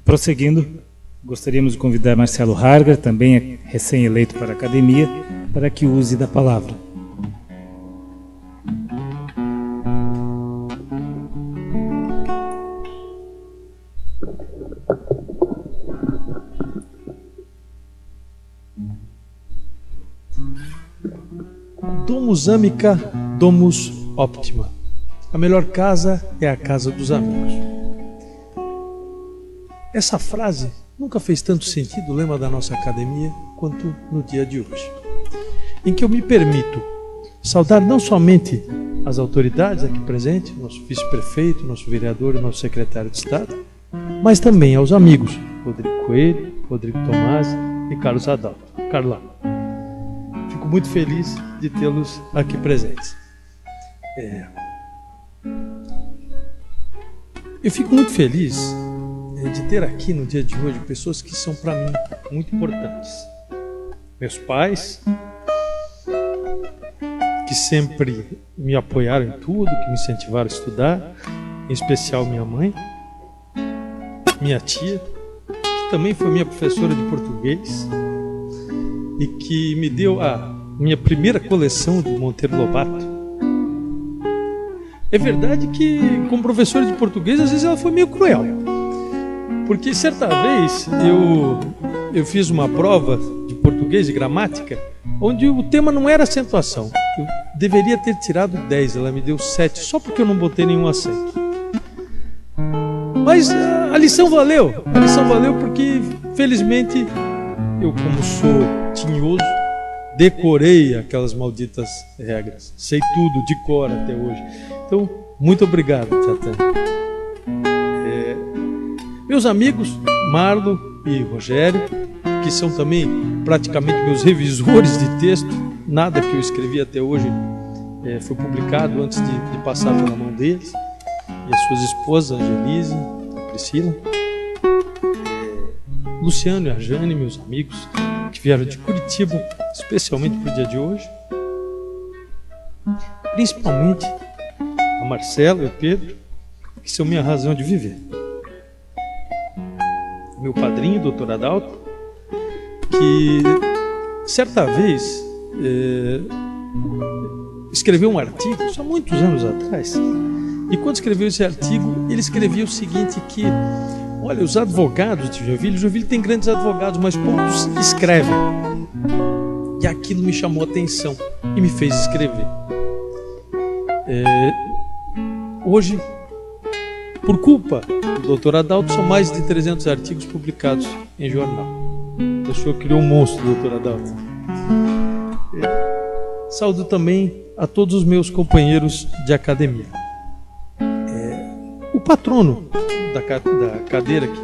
Prosseguindo, gostaríamos de convidar Marcelo Harger, também recém-eleito para a academia, para que use da palavra. Domus amica, domus optima. A melhor casa é a casa dos amigos. Essa frase nunca fez tanto sentido, o lema da nossa academia, quanto no dia de hoje, em que eu me permito saudar não somente as autoridades aqui presentes, nosso vice-prefeito, nosso vereador e nosso secretário de Estado, mas também aos amigos Rodrigo Coelho, Rodrigo Tomás e Carlos Adalto. Carlão, fico muito feliz de tê-los aqui presentes. Eu fico muito feliz de ter aqui no dia de hoje pessoas que são para mim muito importantes. Meus pais, que sempre me apoiaram em tudo, que me incentivaram a estudar, em especial minha mãe, minha tia, que também foi minha professora de português e que me deu a minha primeira coleção do Monteiro Lobato. É verdade que, como professora de português, às vezes ela foi meio cruel, porque certa vez eu fiz uma prova de português, de gramática, onde o tema não era acentuação. Eu deveria ter tirado 10, ela me deu 7, só porque eu não botei nenhum acento. Mas a lição valeu porque, felizmente, eu, como sou tinhoso, decorei aquelas malditas regras. Sei tudo de cor até hoje. Então, muito obrigado, Tia Tânia. Meus amigos, Marlo e Rogério, que são também praticamente meus revisores de texto, nada que eu escrevi até hoje foi publicado antes de passar pela mão deles, e as suas esposas, Angelise e Priscila, Luciano e a Jane, meus amigos, que vieram de Curitiba, especialmente para o dia de hoje, principalmente a Marcela e o Pedro, que são minha razão de viver. Meu padrinho, Dr. Adalto, que certa vez escreveu um artigo, isso há muitos anos atrás, e quando escreveu esse artigo, ele escrevia o seguinte, que, olha, os advogados de Joinville tem grandes advogados, mas poucos escrevem. E aquilo me chamou a atenção e me fez escrever. Hoje, por culpa do Dr. Adalto, são mais de 300 artigos publicados em jornal. O senhor criou um monstro, Dr. Adalto. Saúdo também a todos os meus companheiros de academia. O patrono da cadeira que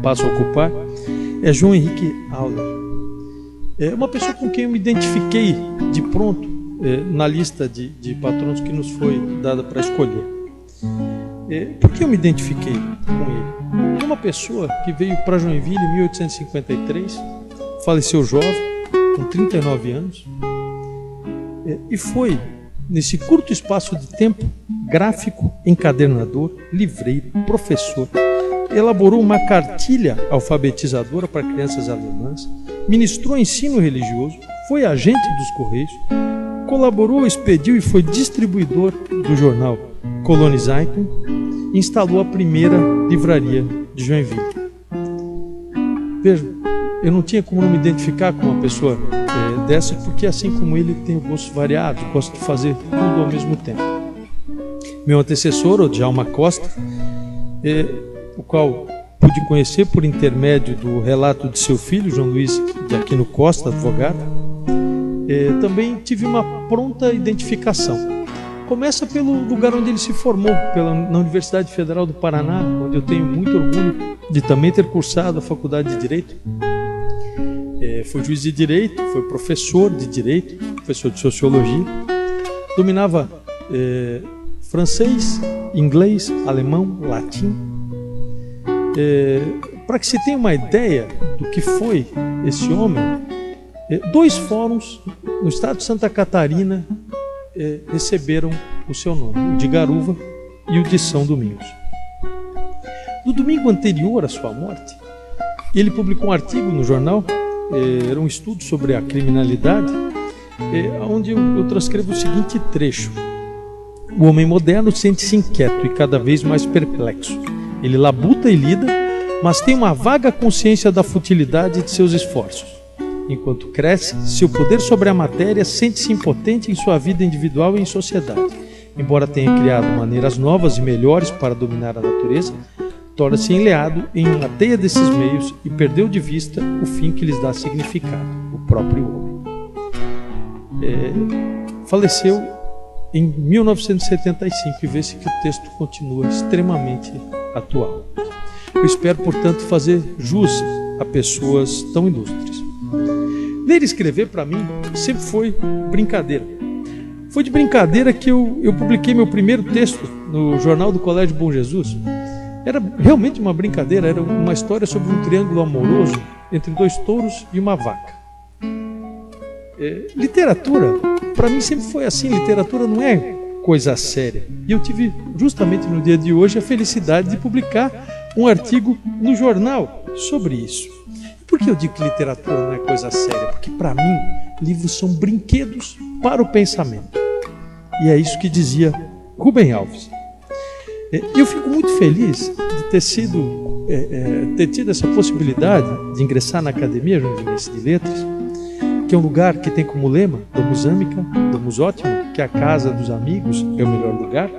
passo a ocupar é João Henrique Auler. É uma pessoa com quem eu me identifiquei de pronto na lista de patronos que nos foi dada para escolher. Por que eu me identifiquei com ele? É uma pessoa que veio para Joinville em 1853, faleceu jovem, com 39 anos, e foi, nesse curto espaço de tempo, gráfico, encadernador, livreiro, professor, elaborou uma cartilha alfabetizadora para crianças alemãs, ministrou ensino religioso, foi agente dos Correios, colaborou, expediu e foi distribuidor do jornal Colonizeitung, instalou a primeira livraria de Joinville. Veja, eu não tinha como não me identificar com uma pessoa dessa, porque assim como ele tem gostos variados, gosta de fazer tudo ao mesmo tempo. Meu antecessor, o Djalma Costa, o qual pude conhecer por intermédio do relato de seu filho, João Luiz de Aquino Costa, advogado, também tive uma pronta identificação. Começa pelo lugar onde ele se formou, na Universidade Federal do Paraná, onde eu tenho muito orgulho de também ter cursado a Faculdade de Direito. Foi juiz de Direito, foi professor de Direito, professor de Sociologia, dominava francês, inglês, alemão, latim. Para que se tenha uma ideia do que foi esse homem, 2 fóruns no estado de Santa Catarina receberam o seu nome, o de Garuva e o de São Domingos. No domingo anterior à sua morte, ele publicou um artigo no jornal, era um estudo sobre a criminalidade, onde eu transcrevo o seguinte trecho: o homem moderno sente-se inquieto e cada vez mais perplexo. Ele labuta e lida, mas tem uma vaga consciência da futilidade de seus esforços. Enquanto cresce, seu poder sobre a matéria sente-se impotente em sua vida individual e em sociedade. Embora tenha criado maneiras novas e melhores para dominar a natureza, torna-se enleado em uma teia desses meios e perdeu de vista o fim que lhes dá significado, o próprio homem. Faleceu em 1975 e vê-se que o texto continua extremamente atual. Eu espero, portanto, fazer jus a pessoas tão ilustres. Ler e escrever, para mim, sempre foi brincadeira. Foi de brincadeira que eu publiquei meu primeiro texto no Jornal do Colégio Bom Jesus. Era realmente uma brincadeira, era uma história sobre um triângulo amoroso entre 2 touros e uma vaca. Literatura, para mim sempre foi assim, literatura não é coisa séria. E eu tive, justamente no dia de hoje, a felicidade de publicar um artigo no jornal sobre isso. Por que eu digo que literatura não é coisa séria? Porque para mim, livros são brinquedos para o pensamento. E é isso que dizia Rubem Alves. Eu fico muito feliz de ter tido essa possibilidade de ingressar na Academia Junirense de Letras, que é um lugar que tem como lema Domus Amica, Domus Ótimo, que é a casa dos amigos, é o melhor lugar,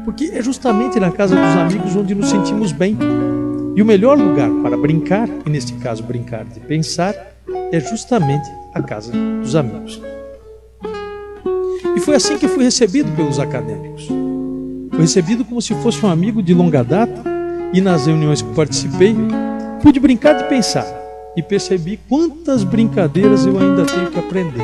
porque é justamente na casa dos amigos onde nos sentimos bem. E o melhor lugar para brincar, e neste caso brincar de pensar, é justamente a casa dos amigos. E foi assim que fui recebido pelos acadêmicos. Fui recebido como se fosse um amigo de longa data, e nas reuniões que participei, pude brincar de pensar e percebi quantas brincadeiras eu ainda tenho que aprender.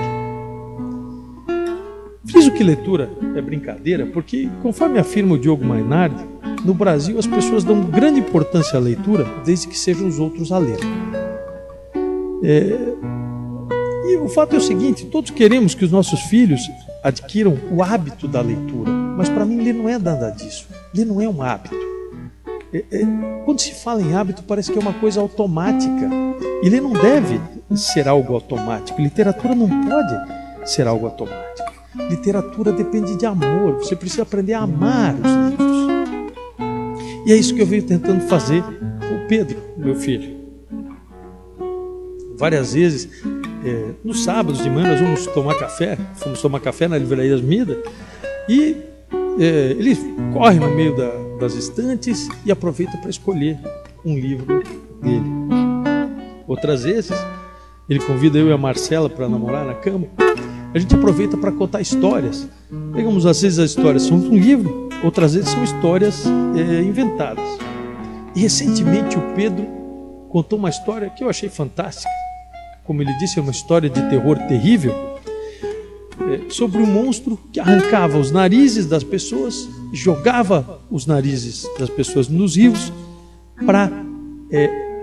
Friso que leitura é brincadeira porque, conforme afirma o Diogo Mainardi, no Brasil as pessoas dão grande importância à leitura desde que sejam os outros a ler. E o fato é o seguinte: todos queremos que os nossos filhos adquiram o hábito da leitura, mas para mim ler não é nada disso. Ler não é um hábito. Quando se fala em hábito, parece que é uma coisa automática. E ler não deve ser algo automático. Literatura não pode ser algo automático. Literatura depende de amor. Você precisa aprender a amar os livros. E é isso que eu venho tentando fazer com o Pedro, meu filho. Várias vezes, nos sábados de manhã, nós vamos tomar café. Fomos tomar café na Livraria Asmida. E ele corre no meio das estantes e aproveita para escolher um livro dele. Outras vezes, ele convida eu e a Marcela para namorar na cama. A gente aproveita para contar histórias. Pegamos, às vezes as histórias são um livro, outras vezes são histórias inventadas. E recentemente o Pedro contou uma história que eu achei fantástica. Como ele disse, é uma história de terror terrível, sobre um monstro que arrancava os narizes das pessoas, jogava os narizes das pessoas nos rios para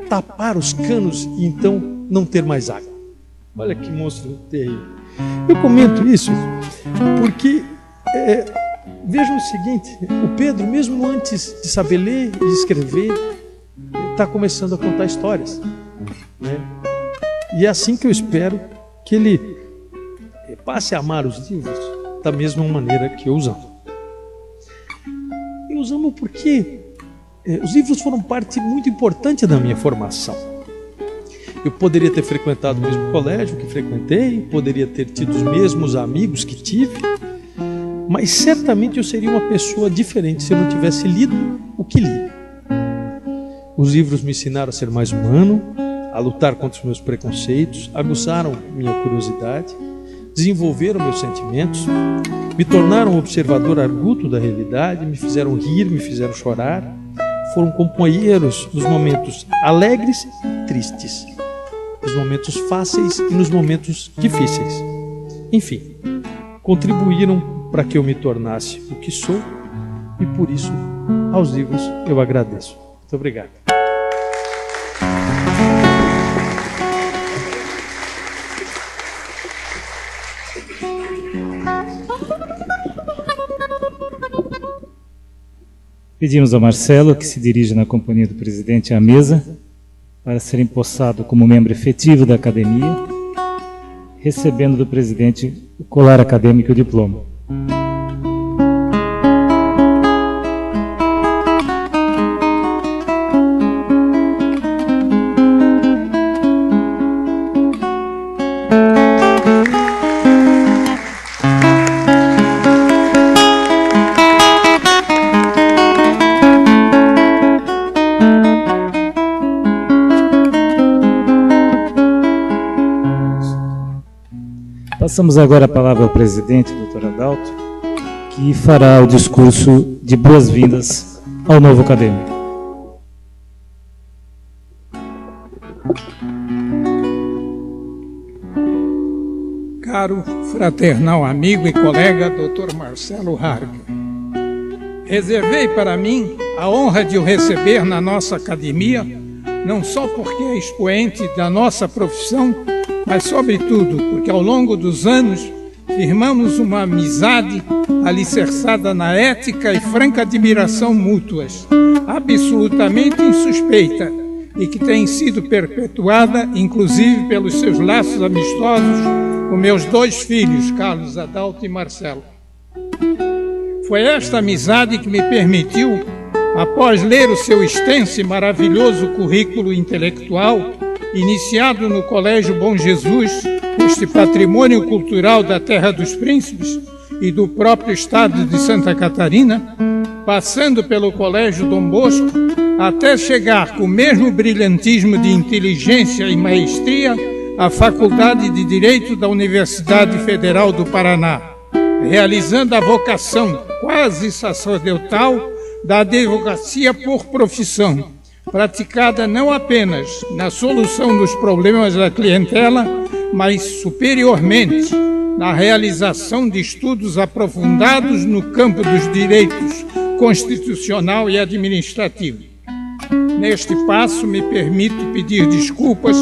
tapar os canos e então não ter mais água. Olha que monstro terrível. Eu comento isso porque vejam o seguinte: o Pedro, mesmo antes de saber ler e escrever, está começando a contar histórias, né? E é assim que eu espero que ele passe a amar os livros da mesma maneira que eu os amo. Eu os amo porque os livros foram parte muito importante da minha formação. Eu poderia ter frequentado o mesmo colégio que frequentei, poderia ter tido os mesmos amigos que tive, mas certamente eu seria uma pessoa diferente se eu não tivesse lido o que li. Os livros me ensinaram a ser mais humano, a lutar contra os meus preconceitos, aguçaram minha curiosidade, desenvolveram meus sentimentos, me tornaram um observador arguto da realidade, me fizeram rir, me fizeram chorar, foram companheiros nos momentos alegres e tristes, nos momentos fáceis e nos momentos difíceis. Enfim, contribuíram para que eu me tornasse o que sou e por isso aos livros eu agradeço. Muito obrigado. Pedimos ao Marcelo que se dirija na companhia do presidente à mesa para ser empossado como membro efetivo da academia, recebendo do presidente o colar acadêmico e o diploma. Passamos agora a palavra ao presidente, Dr. Adalto, que fará o discurso de boas-vindas ao novo acadêmico. Caro fraternal amigo e colega Dr. Marcelo Harger, reservei para mim a honra de o receber na nossa academia, não só porque é expoente da nossa profissão, mas, sobretudo, porque ao longo dos anos firmamos uma amizade alicerçada na ética e franca admiração mútuas, absolutamente insuspeita e que tem sido perpetuada, inclusive pelos seus laços amistosos com meus dois filhos, Carlos Adalto e Marcelo. Foi esta amizade que me permitiu, após ler o seu extenso e maravilhoso currículo intelectual, iniciado no Colégio Bom Jesus, este patrimônio cultural da Terra dos Príncipes e do próprio estado de Santa Catarina, passando pelo Colégio Dom Bosco, até chegar com o mesmo brilhantismo de inteligência e maestria à Faculdade de Direito da Universidade Federal do Paraná, realizando a vocação quase sacerdotal da advocacia por profissão, praticada não apenas na solução dos problemas da clientela, mas superiormente na realização de estudos aprofundados no campo dos direitos constitucional e administrativo. Neste passo, me permito pedir desculpas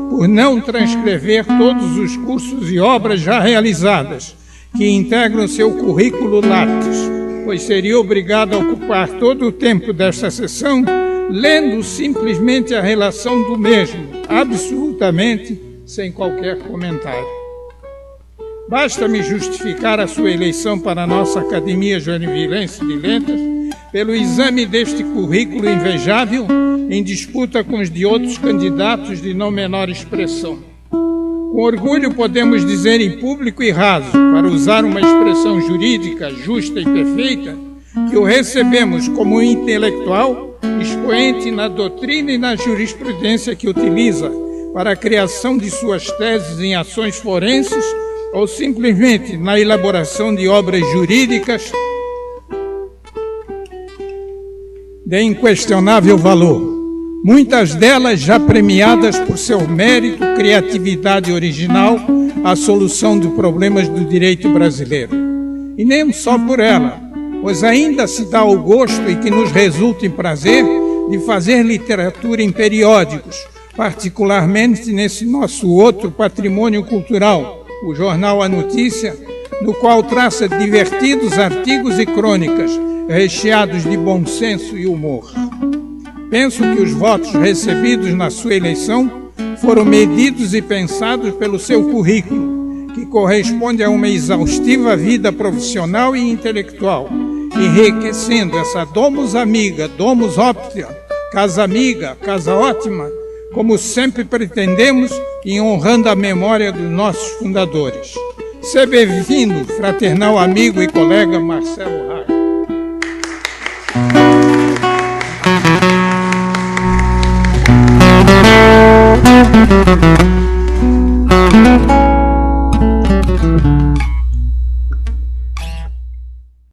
por não transcrever todos os cursos e obras já realizadas, que integram seu currículo Lattes, pois seria obrigado a ocupar todo o tempo desta sessão lendo simplesmente a relação do mesmo, absolutamente sem qualquer comentário. Basta-me justificar a sua eleição para a nossa Academia Joinvilense de Letras pelo exame deste currículo invejável em disputa com os de outros candidatos de não menor expressão. Com orgulho podemos dizer em público e raso, para usar uma expressão jurídica justa e perfeita, que o recebemos como um intelectual expoente na doutrina e na jurisprudência que utiliza para a criação de suas teses em ações forenses ou simplesmente na elaboração de obras jurídicas de inquestionável valor, muitas delas já premiadas por seu mérito, criatividade original à solução de problemas do direito brasileiro. E nem só por ela, pois ainda se dá o gosto e que nos resulta em prazer de fazer literatura em periódicos, particularmente nesse nosso outro patrimônio cultural, o jornal A Notícia, no qual traça divertidos artigos e crônicas, recheados de bom senso e humor. Penso que os votos recebidos na sua eleição foram medidos e pensados pelo seu currículo, que corresponde a uma exaustiva vida profissional e intelectual, enriquecendo essa domus amiga, domus optia, casa amiga, casa ótima, como sempre pretendemos e honrando a memória dos nossos fundadores. Seja bem-vindo, fraternal amigo e colega Marcelo Harger.